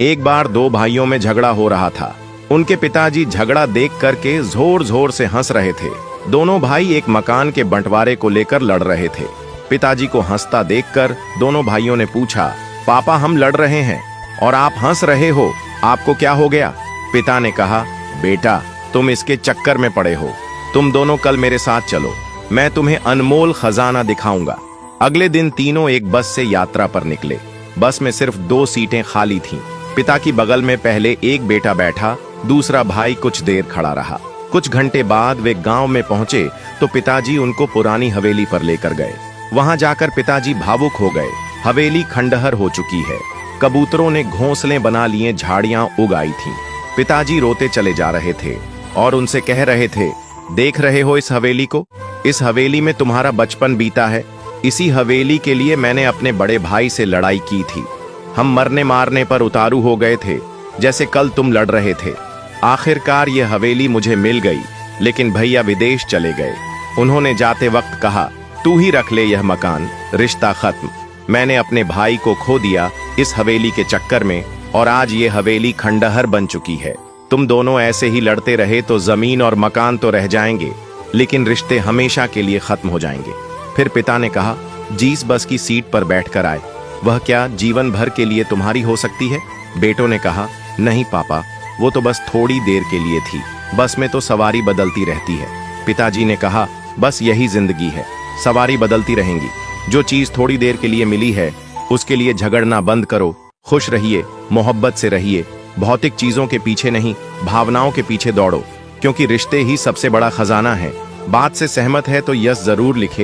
एक बार दो भाइयों में झगड़ा हो रहा था। उनके पिताजी झगड़ा देख करके जोर जोर से हंस रहे थे। दोनों भाई एक मकान के बंटवारे को लेकर लड़ रहे थे। पिताजी को हंसता देखकर दोनों भाइयों ने पूछा, पापा हम लड़ रहे हैं और आप हंस रहे हो, आपको क्या हो गया? पिता ने कहा, बेटा तुम इसके चक्कर में पड़े हो, तुम दोनों कल मेरे साथ चलो, मैं तुम्हें अनमोल खजाना दिखाऊंगा। अगले दिन तीनों एक बस से यात्रा पर निकले। बस में सिर्फ 2 सीटें खाली थीं। पिता की बगल में पहले एक बेटा बैठा, दूसरा भाई कुछ देर खड़ा रहा। कुछ घंटे बाद वे गांव में पहुंचे तो पिताजी उनको पुरानी हवेली पर लेकर गए। वहां जाकर पिताजी भावुक हो गए। हवेली खंडहर हो चुकी है। कबूतरों ने घोंसले बना लिए, झाड़ियां उग आई थीं। पिताजी रोते चले जा रहे थे और उनसे कह रहे थे, देख रहे हो इस हवेली को? इस हवेली में तुम्हारा बचपन बीता है। इसी हवेली के लिए मैंने अपने बड़े भाई से लड़ाई की थी। हम मरने मारने पर उतारू हो गए थे, जैसे कल तुम लड़ रहे थे। आखिरकार ये हवेली मुझे मिल गई, लेकिन भैया विदेश चले गए। उन्होंने जाते वक्त कहा, तू ही रख ले यह मकान, रिश्ता खत्म। मैंने अपने भाई को खो दिया इस हवेली के चक्कर में और आज ये हवेली खंडहर बन चुकी है। तुम दोनों ऐसे ही लड़ते रहे तो जमीन और मकान तो रह जाएंगे, लेकिन रिश्ते हमेशा के लिए खत्म हो जाएंगे। फिर पिता ने कहा, जिस बस की सीट पर बैठकर आए वह क्या जीवन भर के लिए तुम्हारी हो सकती है? बेटों ने कहा, नहीं पापा, वो तो बस थोड़ी देर के लिए थी। बस में तो सवारी बदलती रहती है। पिताजी ने कहा, बस यही जिंदगी है, सवारी बदलती रहेंगी। जो चीज थोड़ी देर के लिए मिली है उसके लिए झगड़ना बंद करो। खुश रहिए, मोहब्बत से रहिए। भौतिक चीजों के पीछे नहीं, भावनाओं के पीछे दौड़ो, क्योंकि रिश्ते ही सबसे बड़ा खजाना है। बात से सहमत है तो यस जरूर लिखे।